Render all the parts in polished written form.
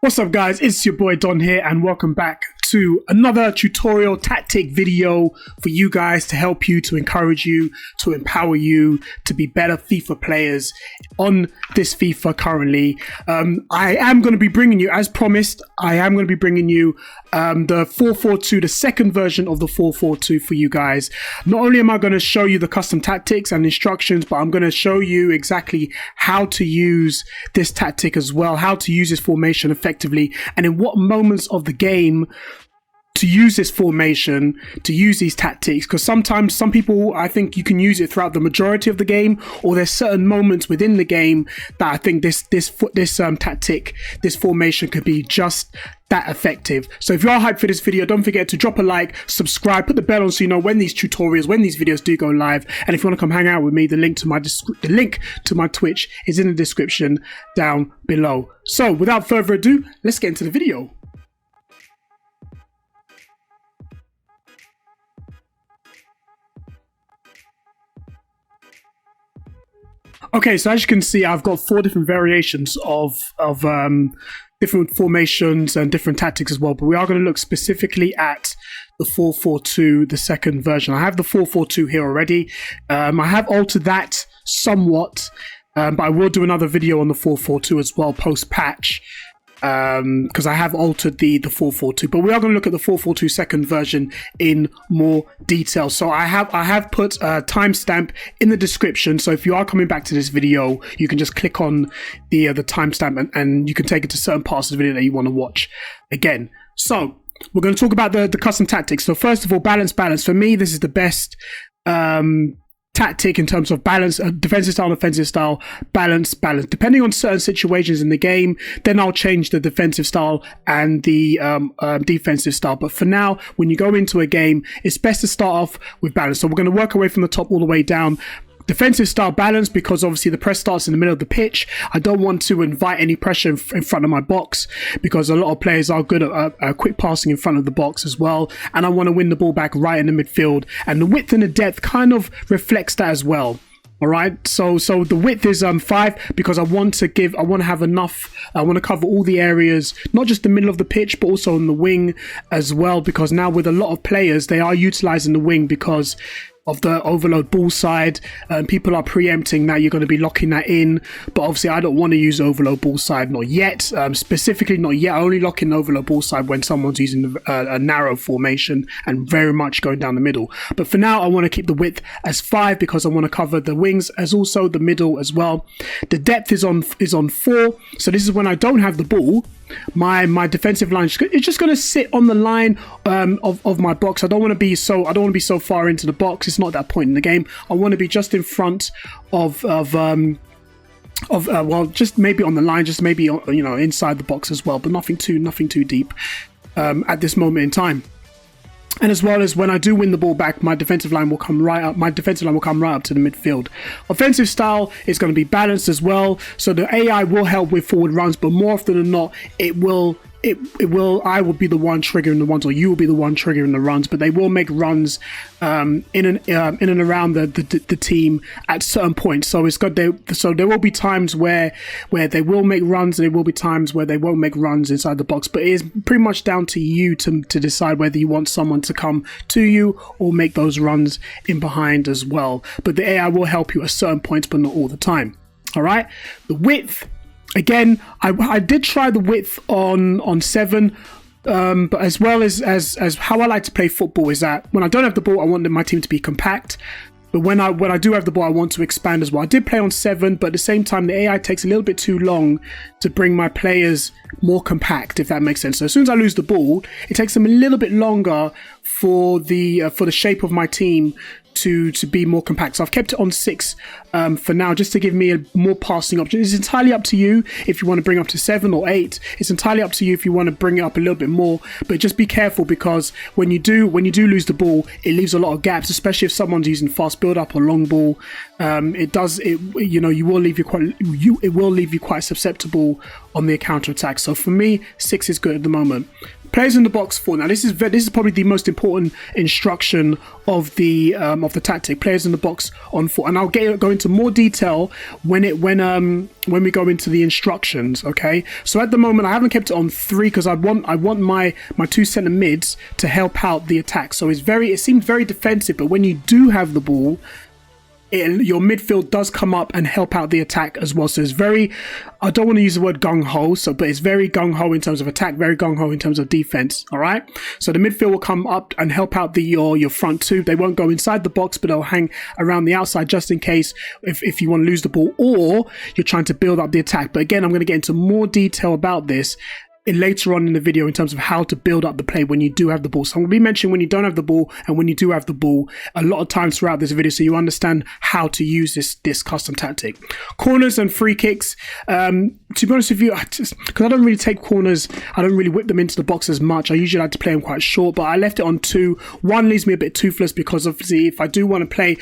What's up guys, it's your boy Don here and welcome back to another tutorial tactic video for you guys to help you, to encourage you, to empower you to be better FIFA players on this FIFA currently. I am going to be bringing you, as promised, the 442, the second version of the 442 for you guys. Not only am I going to show you the custom tactics and instructions, but I'm going to show you exactly how to use this tactic as well, how to use this formation effectively, and in what moments of the game to use this formation, to use these tactics, because sometimes some people, I think you can use it throughout the majority of the game, or there's certain moments within the game that I think this tactic, this formation could be just that effective. So if you are hyped for this video, don't forget to drop a like, subscribe, put the bell on so you know when these tutorials, when these videos do go live. And if you want to come hang out with me, the link to my Twitch is in the description down below. So without further ado, let's get into the video. Okay, so as you can see, I've got 4 different variations of different formations and different tactics as well, but we are going to look specifically at the 442, the second version. I have the 442 here already. I have altered that somewhat, but I will do another video on the 442 as well post-patch, because I have altered the 442, but we are going to look at the 442 second version in more detail. So I have put a timestamp in the description, so if you are coming back to this video, you can just click on the timestamp and you can take it to certain parts of the video that you want to watch again. So we're going to talk about the custom tactics. So first of all, balance. For me, this is the best tactic in terms of balance, defensive style, offensive style, balance. Depending on certain situations in the game, then I'll change the defensive style and the defensive style. But for now, when you go into a game, it's best to start off with balance. So we're going to work our way from the top all the way down. Defensive style balance, because obviously the press starts in the middle of the pitch. I don't want to invite any pressure in front of my box, because a lot of players are good at quick passing in front of the box as well, and I want to win the ball back right in the midfield, and the width and the depth kind of reflects that as well. All right, so the width is 5, because I want to have enough. I want to cover all the areas, not just the middle of the pitch, but also on the wing as well, because now with a lot of players, they are utilizing the wing because of the overload ball side. People are preempting now, you're going to be locking that in, but obviously I don't want to use overload ball side, not yet. Specifically not yet. I only lock in overload ball side when someone's using a narrow formation and very much going down the middle. But for now, I want to keep the width as 5, because I want to cover the wings as also the middle as well. The depth is on 4, so this is when I don't have the ball. My defensive line is just going to sit on the line of my box. I don't want to be so far into the box. It's not that point in the game. I want to be just in front of well, just maybe on the line, just maybe inside the box as well, but nothing too deep at this moment in time. And as well as when I do win the ball back, my defensive line will come right up. My defensive line will come right up to the midfield. Offensive style is going to be balanced as well. So the AI will help with forward runs, but more often than not, I will be the one triggering the runs, or you will be the one triggering the runs, but they will make runs in and around the team at certain points. So it's good. So there will be times where they will make runs, and there will be times where they won't make runs inside the box. But it is pretty much down to you to decide whether you want someone to come to you or make those runs in behind as well. But the AI will help you at certain points, but not all the time. All right, the width. Again, I did try the width on 7, but as well as how I like to play football is that when I don't have the ball, I want my team to be compact. But when I do have the ball, I want to expand as well. I did play on 7, but at the same time, the AI takes a little bit too long to bring my players more compact, if that makes sense. So as soon as I lose the ball, it takes them a little bit longer for the shape of my team to be more compact. So I've kept it on 6 for now, just to give me a more passing option. It's entirely up to you if you want to bring up to 7 or 8. It's entirely up to you if you want to bring it up a little bit more, but just be careful, because when you do lose the ball, it leaves a lot of gaps, especially if someone's using fast build up or long ball. It will leave you quite susceptible on the counter attack. So for me, 6 is good at the moment. Players in the box 4. Now this is probably the most important instruction of the tactic. Players in the box on 4, and I'll go into more detail when we go into the instructions. Okay, so at the moment I haven't kept it on 3 because I want my 2 center mids to help out the attack. So it seems very defensive, but when you do have the ball, your midfield does come up and help out the attack as well. So it's very, I don't want to use the word gung-ho, but it's very gung-ho in terms of attack, very gung-ho in terms of defense. All right. So the midfield will come up and help out your front 2. They won't go inside the box, but they'll hang around the outside just in case if you want to lose the ball or you're trying to build up the attack. But again, I'm going to get into more detail about this later on in the video in terms of how to build up the play when you do have the ball. So I'm going to be mentioning when you don't have the ball and when you do have the ball a lot of times throughout this video, so you understand how to use this custom tactic. Corners and free kicks. To be honest with you, because I don't really take corners, I don't really whip them into the box as much. I usually like to play them quite short, but I left it on 2. 1 leaves me a bit toothless because obviously if I do want to play,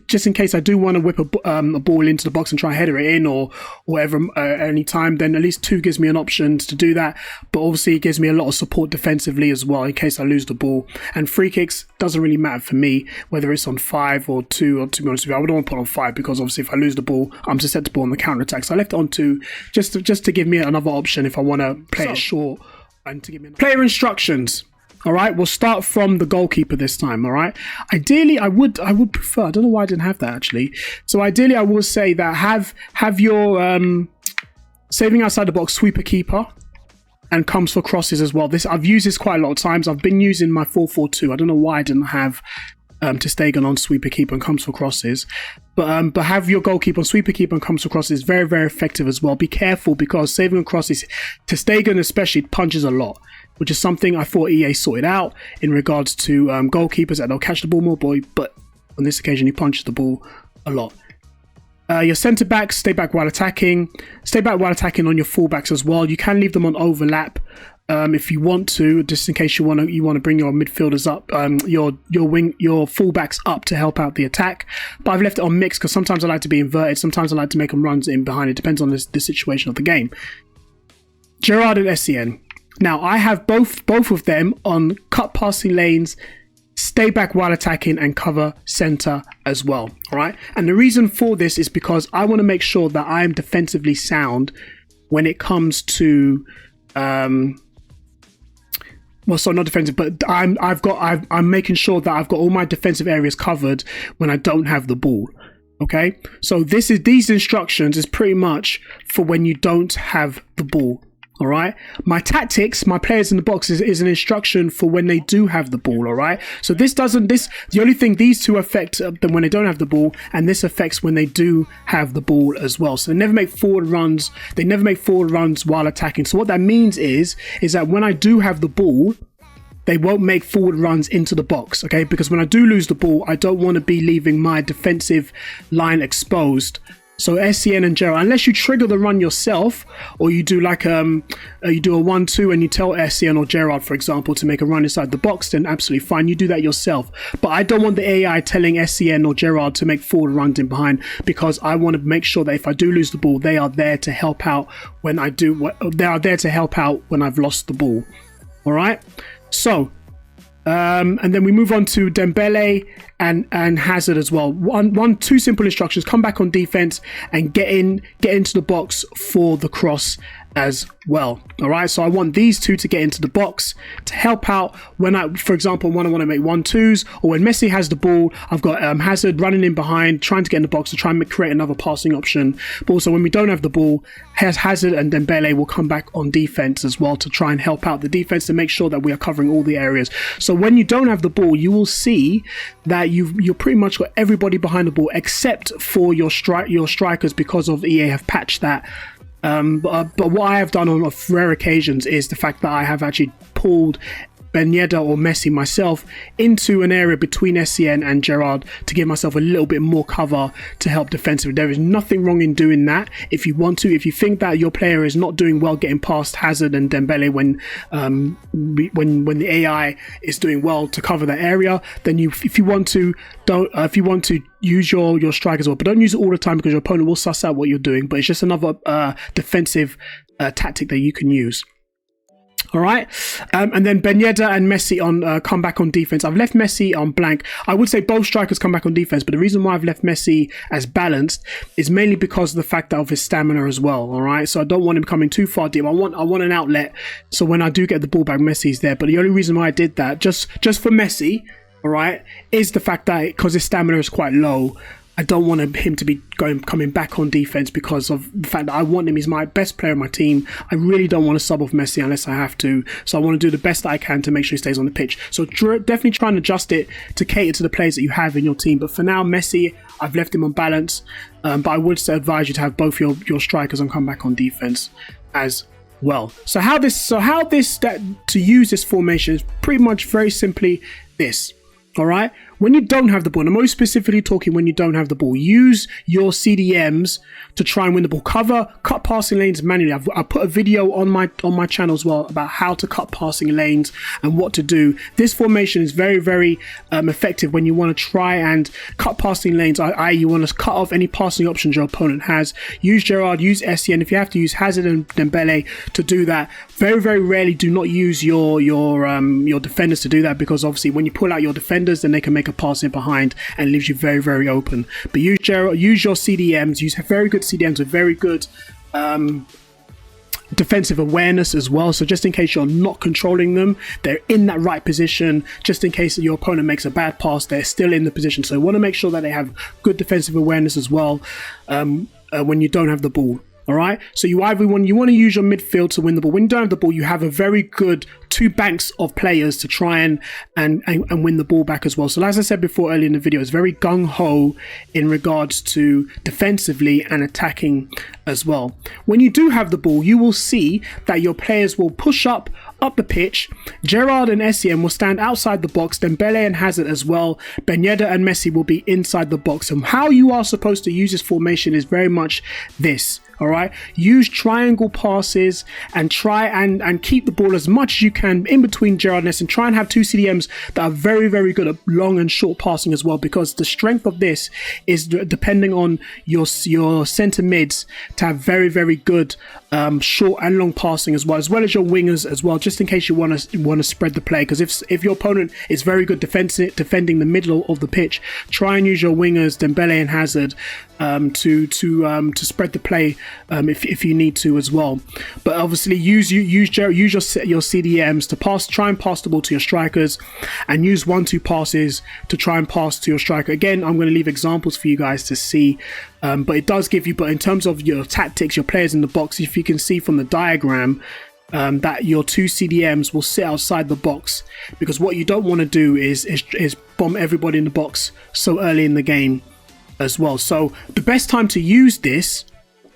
just in case I do want to whip a ball into the box and try and header it in or whatever at any time, then at least 2 gives me an option to do that. But obviously it gives me a lot of support defensively as well in case I lose the ball. And free kicks doesn't really matter for me whether it's on 5 or 2, or to be honest with you, I wouldn't want to put on 5 because obviously if I lose the ball, I'm susceptible on the counter attack. So I left it on 2 just to give me another option if I want to play it short and to give me player instructions. All right, we'll start from the goalkeeper this time. All right, ideally I would prefer, I don't know why I didn't have that actually. So ideally I will say that have your saving outside the box sweeper keeper and comes for crosses as well. I've used this quite a lot of times. I've been using my 4-4-2. I don't know why I didn't have Ter Stegen on sweeper keeper and comes for crosses, but have your goalkeeper on sweeper keeper and comes for crosses is very, very effective as well. Be careful because saving crosses, Ter Stegen especially punches a lot, which is something I thought EA sorted out in regards to goalkeepers, that they'll catch the ball more, but on this occasion he punches the ball a lot. Your centre backs stay back while attacking. Stay back while attacking on your fullbacks as well. You can leave them on overlap if you want to, just in case you want to bring your midfielders up, your fullbacks up to help out the attack. But I've left it on mix because sometimes I like to be inverted. Sometimes I like to make them runs in behind. It depends on the situation of the game. Gerrard and SEN. Now I have both of them on cut passing lanes, stay back while attacking, and cover center as well. All right. And the reason for this is because I want to make sure that I am defensively sound when it comes to, not defensive, but I'm making sure that I've got all my defensive areas covered when I don't have the ball. Okay. So these instructions is pretty much for when you don't have the ball. All right. My tactics, my players in the box is an instruction for when they do have the ball. All right. So the only thing, these two affect them when they don't have the ball, and this affects when they do have the ball as well. So they never make forward runs. They never make forward runs while attacking. So what that means is that when I do have the ball, they won't make forward runs into the box. Okay. Because when I do lose the ball, I don't want to be leaving my defensive line exposed. So SCN and Gerrard, unless you trigger the run yourself, or you do like you do a 1-2 and you tell SCN or Gerrard, for example, to make a run inside the box, then absolutely fine. You do that yourself. But I don't want the AI telling SCN or Gerrard to make forward runs in behind, because I want to make sure that if I do lose the ball, they are there to help out when I do. They are there to help out when I've lost the ball. All right. So. And then we move on to Dembele and Hazard as well. Two simple instructions: come back on defense and get into the box for the cross as well. All right. So I want these two to get into the box to help out when for example, when I want to make 1-2s, or when Messi has the ball, I've got Hazard running in behind, trying to get in the box to try and create another passing option. But also when we don't have the ball, Hazard and Dembele will come back on defense as well to try and help out the defense to make sure that we are covering all the areas. So when you don't have the ball, you will see that you're pretty much got everybody behind the ball except for your strikers, because of EA have patched that. But what I have done on rare occasions is the fact that I have actually pulled Ben Yedder or Messi myself into an area between SCN and Gerrard to give myself a little bit more cover to help defensively. There is nothing wrong in doing that. If you want to, if you think that your player is not doing well getting past Hazard and Dembele when the AI is doing well to cover that area, then if you want to use your strike as well, but don't use it all the time because your opponent will suss out what you're doing. But it's just another defensive tactic that you can use. All right, and then Ben Yedder and Messi on come back on defense. I've left Messi on blank. I would say both strikers come back on defense, but the reason why I've left Messi as balanced is mainly because of the fact that of his stamina as well. All right, so I don't want him coming too far deep. I want an outlet, so when I do get the ball back, Messi's there. But the only reason why I did that, just for Messi, all right, is the fact that because his stamina is quite low, I don't want him to be coming back on defense because of the fact that I want him. He's my best player in my team. I really don't want to sub off Messi unless I have to. So I want to do the best that I can to make sure he stays on the pitch. So definitely try and adjust it to cater to the players that you have in your team. But for now, Messi, I've left him on balance. But I would advise you to have both your strikers on come back on defense as well. So to use this formation is pretty much very simply this. All right, when you don't have the ball, and I'm most specifically talking when you don't have the ball, use your CDMs to try and win the ball. Cut passing lanes manually. I put a video on my channel as well about how to cut passing lanes and what to do. This formation is very, very effective when you want to try and cut passing lanes. You want to cut off any passing options your opponent has. Use Gerrard, use Essien. If you have to use Hazard and Dembele to do that, very, very rarely do not use your defenders to do that, because obviously when you pull out your defenders, then they can make a pass in behind and leaves you very, very open. But use your CDMs. Use very good CDMs with very good defensive awareness as well. So just in case you're not controlling them, they're in that right position. Just in case your opponent makes a bad pass, they're still in the position. So you want to make sure that they have good defensive awareness as well when you don't have the ball. All right, so you want to use your midfield to win the ball. When you don't have the ball, you have a very good two banks of players to try and win the ball back as well. So as I said before earlier in the video, it's very gung-ho in regards to defensively and attacking as well. When you do have the ball, you will see that your players will push up the pitch. Gerrard and Essien will stand outside the box. Dembele and Hazard as well. Ben Yedder and Messi will be inside the box. And how you are supposed to use this formation is very much this. All right, use triangle passes and try and keep the ball as much as you can in between Gerrard and Essien. Try and have two CDMs that are very, very good at long and short passing as well, because the strength of this is depending on your centre mids to have very, very good short and long passing as well as your wingers as well, just in case you want to spread the play. Because if your opponent is very good defending the middle of the pitch, try and use your wingers Dembele and Hazard to spread the play if you need to as well. But obviously use your CDMs to try and pass the ball to your strikers, and use 1-2 passes to try and pass to your striker. Again, I'm going to leave examples for you guys to see, but it does give you, but in terms of your tactics, your players in the box, if you can see from the diagram, that your two CDMs will sit outside the box, because what you don't want to do is bomb everybody in the box so early in the game as well. So the best time to use this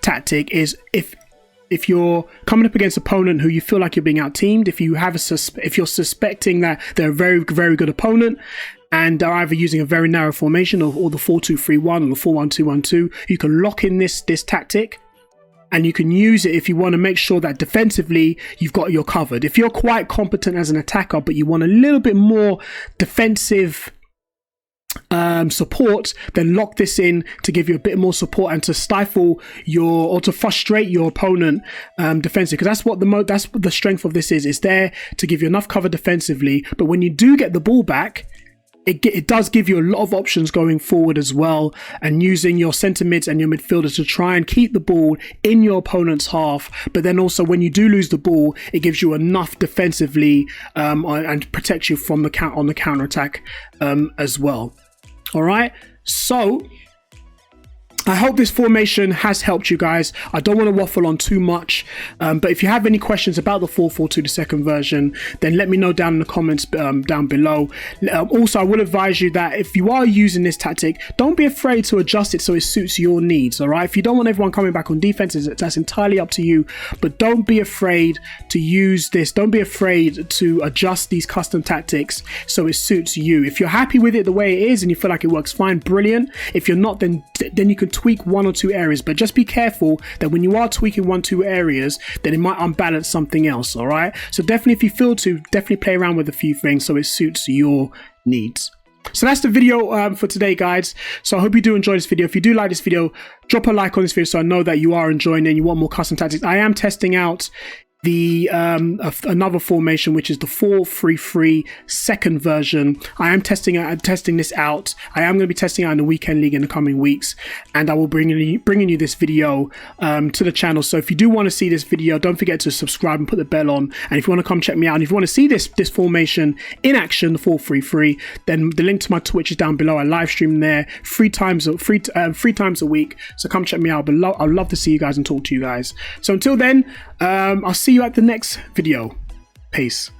tactic is if you're coming up against an opponent who you feel like you're being out-teamed, if you're suspecting that they're a very, very good opponent and they're either using a very narrow formation or the 4-2-3-1 or the 4-1-2-1-2, you can lock in this tactic, and you can use it if you want to make sure that defensively you're covered. If you're quite competent as an attacker but you want a little bit more defensive support, then lock this in to give you a bit more support and to stifle to frustrate your opponent defensively, because that's what the strength of this is. It's there to give you enough cover defensively, but when you do get the ball back, it does give you a lot of options going forward as well, and using your centre mids and your midfielders to try and keep the ball in your opponent's half. But then also when you do lose the ball, it gives you enough defensively and protects you from on the counter attack as well. All right, so I hope this formation has helped you guys. I don't want to waffle on too much, but if you have any questions about the 4-4-2, the second version, then let me know down in the comments down below. Also, I will advise you that if you are using this tactic, don't be afraid to adjust it so it suits your needs. All right, if you don't want everyone coming back on defense, that's entirely up to you, but don't be afraid to use this. Don't be afraid to adjust these custom tactics so it suits you. If you're happy with it the way it is and you feel like it works fine, brilliant. If you're not, then you can tweak 1 or 2 areas, but just be careful that when you are tweaking 1-2 areas, then it might unbalance something else. All right, so definitely, if you feel to, definitely play around with a few things so it suits your needs. So that's the video for today, guys. So I hope you do enjoy this video. If you do like this video, drop a like on this video so I know that you are enjoying it and you want more custom tactics. I am testing out another formation, which is the 4-3-3 second version. I am testing this out. I am going to be testing out in the weekend league in the coming weeks, and I will bringing you this video to the channel. So if you do want to see this video, don't forget to subscribe and put the bell on. And if you want to come check me out, and if you want to see this formation in action, the 4-3-3, then the link to my Twitch is down below. I live stream there three times a week. So come check me out. But I'd love to see you guys and talk to you guys. So until then, I'll see you at the next video. Peace.